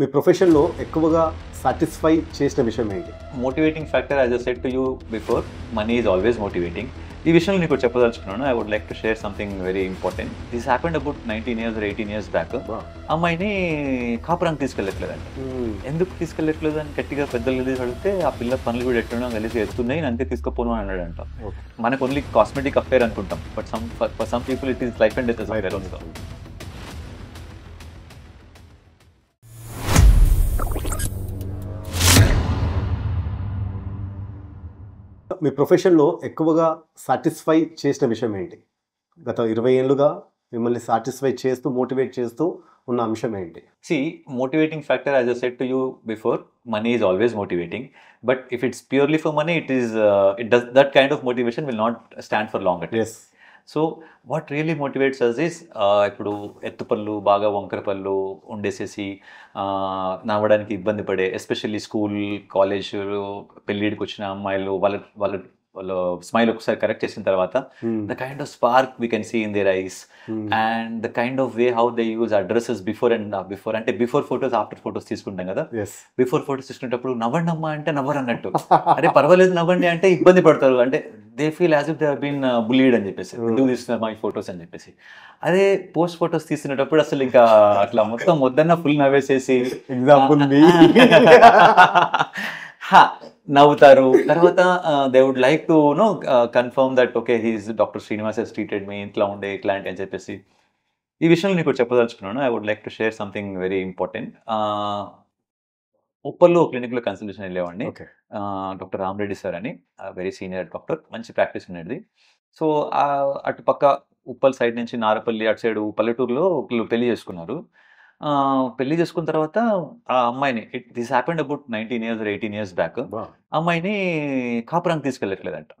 మీ ప్రొఫెషన్‌లో ఎక్కువగా సాటిస్ఫై చేసిన విషయం ఏంటి? Motivating factor as I said to you before, money is always motivating. ఈ విషయంలో నీకు చెప్పదలుచుకున్నాను. I would like to share something very important. This happened about 19 years or 18 years back. అమ్మాయిని కాపురానికి తీసుకెళ్ళట్లేదండి. ఎందుకు తీసుకెళ్ళట్లేదు అని గట్టిగా పెద్దలు కలిసి అడిగితే ఆ పిల్ల పనులు కూడా ఎట్లున్నా కలిసి ఎత్తున్నాయి, అంతే తీసుకుపోను అని అన్నాడంట. మనకు ఓన్లీ కాస్మెటిక్ అఫేర్ అనుకుంటాం, but for some people it is life and death affair also. మీ ప్రొఫెషన్‌లో ఎక్కువగా సాటిస్ఫై చేసిన విషయం ఏంటి? గత 20 ఏళ్లుగా మిమ్మల్ని సాటిస్ఫై చేస్తూ, మోటివేట్ చేస్తూ ఉన్న అంశం ఏంటి? See, motivating factor, as I said to you before, money is always motivating. But if it's purely for money, that kind of motivation will not stand for long. Yes. So what really motivates us is ఇప్పుడు ఎత్తుపళ్ళు బాగా వంకర పళ్ళు ఉండేసేసి నవ్వడానికి ఇబ్బంది పడే, especially school college పెళ్ళిడికి వచ్చిన అమ్మాయిలు వాళ్ళ స్మైల్ ఒకసారి కరెక్ట్ చేసిన తర్వాత the kind of spark we can see in their eyes and the kind of way how they use addresses before and before, అంటే బిఫోర్ ఫొటోస్ ఆఫ్టర్ ఫొటోస్ తీసుకుంటాం కదా. Before photos తీసుకునేటప్పుడు నవ్వండి అమ్మా అంటే నవ్వరు అన్నట్టు, అరే పర్వాలేదు నవ్వండి అంటే ఇబ్బంది పడతారు, అంటే they feel as if they have been bullied అని చెప్పేసి, ఎందుకు తీస్తున్నారు మై ఫొటోస్ అని చెప్పేసి. అదే పోస్ట్ ఫొటోస్ తీసుకునేటప్పుడు అసలు ఇంకా అట్లా మొత్తం వద్దన్న ఫుల్ నవ్వేసేసి నవ్వుతారు. తర్వాత they would like to know confirm that okay he's doctor Srinivas he's treated me, ఇట్లా ఉండే ఇట్లాంటి అని చెప్పేసి. ఈ విషయంలో నీకు చెప్పదలుచుకున్నాను. I would like to share something very important. ఉప్పల్లో క్లినిక్లో కన్సల్టేషన్ వెళ్ళేవాడిని. డాక్టర్ రామరెడ్డి సార్ అని, వెరీ సీనియర్ డాక్టర్, మంచి ప్రాక్టీస్ ఉండేది. సో అటు పక్క ఉప్పల్ సైడ్ నుంచి నారపల్లి అటు సైడ్ పల్లెటూరులో పెళ్లి చేసుకున్నారు. పెళ్లి చేసుకున్న తర్వాత ఆ అమ్మాయిని, this happened about 19 years or 18 years back, అమ్మాయిని కాపురానికి తీసుకెళ్ళట్లేదంట.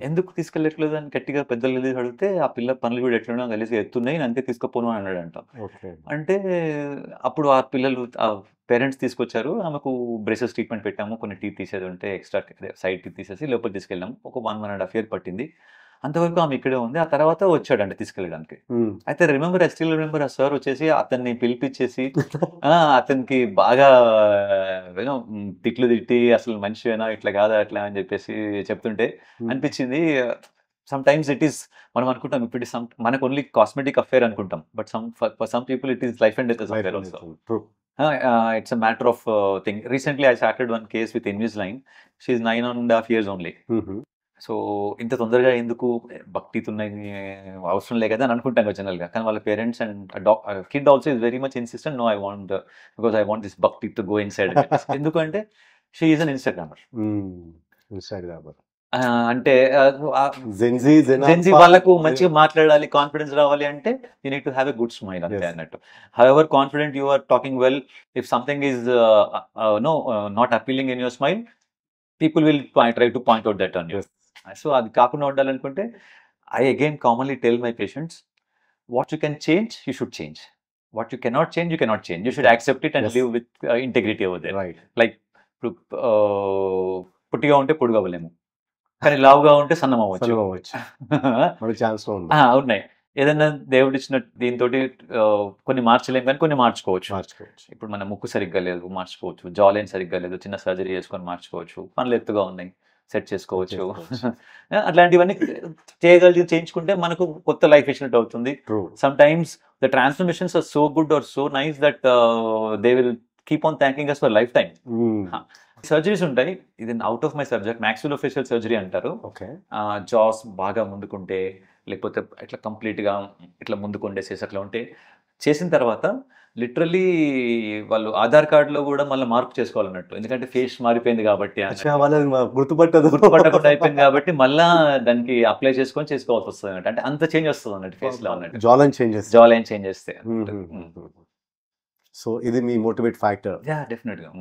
ఎందుకు తీసుకెళ్ళట్లేదు అని గట్టిగా పెద్దలు కలిసి అడిగితే ఆ పిల్ల పనులు కూడా ఎట్లున్నా కలిసి ఎత్తున్నాయి, అంతే తీసుకుపోను అని అన్నాడంట. అంటే అప్పుడు ఆ పిల్లలు పేరెంట్స్ తీసుకొచ్చారు, ఆమెకు బ్రెసెస్ ట్రీట్మెంట్ పెట్టాము, కొన్ని టీత్ తీసేది ఉంటే ఎక్స్ట్రా సైడ్ టీత్ తీసేసి లోపల తీసుకెళ్ళాము. ఒక 1.5 years పట్టింది. అంతవరకు ఆమె ఇక్కడే ఉంది. ఆ తర్వాత వచ్చాడంటే తీసుకెళ్ళడానికి. అయితే ఐ స్టిల్ రిమెంబర్ ఆ సార్ వచ్చేసి అతన్ని పిలిపించేసి అతనికి బాగా తిట్లు తిట్టి అసలు మనిషివేనా ఇట్లా కాదా అట్లా అని చెప్పేసి చెప్తుంటే అనిపించింది. సమ్ టైమ్స్ ఇట్ ఈస్, మనం అనుకుంటాం ఇప్పుడు మనకు ఓన్లీ కాస్మెటిక్ అఫేర్ అనుకుంటాం, but for some people it is life and death affair also. It's a matter of thing. Recently I started one case with Invisalign. She is 9.5 years only. So ఇంత తొందరగా ఎందుకు భక్తితున్నాయి, అవసరం లే కదా అని అనుకుంటాం కదా జనరల్గా. కానీ వాళ్ళ parents and kid also is very much insistent, no I want because I want this భక్తి టు గో ఇన్సైడ్. ఎందుకంటే షీ ఈజ్ అన్ ఇన్స్టాగ్రామర్. అంటే జెన్జీ వాళ్ళకు మంచిగా మాట్లాడాలి, కాన్ఫిడెన్స్ రావాలి అంటే you need to have a good smile అంతే అన్నట్టు. However confident you are talking well, if something is not appealing in your smile, people will try to point out that on you. So అది కాకుండా ఉండాలనుకుంటే I again commonly tell my patients, what you can change you should change, what you cannot change you cannot change, you should accept it and live with integrity over there. Like ఇప్పుడు పుట్టిగా ఉంటే పొడుగు అవ్వలేము, కానీ లావుగా ఉంటే సన్నం అవ్వచ్చు. ఉన్నాయి. ఏదైనా దేవుడు ఇచ్చిన దీంతో కొన్ని మార్చలేము కానీ కొన్ని మార్చుకోవచ్చు. ఇప్పుడు మన ముక్కు సరిగ్గా లేదు, మార్చుకోవచ్చు. జా లైన్ సరిగ్గా లేదు, చిన్న సర్జరీ చేసుకొని మార్చుకోవచ్చు. పనులు ఎత్తుగా ఉన్నాయి, సెట్ చేసుకోవచ్చు. అట్లాంటివన్నీ చేయించుకుంటే మనకు కొత్త లైఫ్ ఇచ్చినట్టు అవుతుంది. Sometimes the transformations are so good or so nice that they will keep on thanking us for lifetime. Surgeries ఉంటాయి, ఇది out of my subject, maxillofacial surgery అంటారు. జాస్ బాగా ముందుకుంటే, లేకపోతే ఇట్లా కంప్లీట్గా ఇట్లా ముందుకుండేసేసి అట్లా ఉంటే చేసిన తర్వాత లిటరలీ వాళ్ళు ఆధార్ కార్డులో కూడా మళ్ళీ మార్పు చేసుకోవాలన్నట్టు, ఎందుకంటే ఫేస్ మారిపోయింది కాబట్టి, గుర్తుపట్టకుండా అయిపోయింది కాబట్టి మళ్ళీ దానికి అప్లై చేసుకొని చేసుకోవాల్సి వస్తుంది అన్నట్టు. అంటే అంత చేంజ్ వస్తుంది అన్నట్టు ఫేస్ లో అన్నట్టు, జా లైన్ చేంజ్ చేస్తే. సో ఇది మీ మోటివేట్ ఫ్యాక్టర్. డెఫినెట్గా.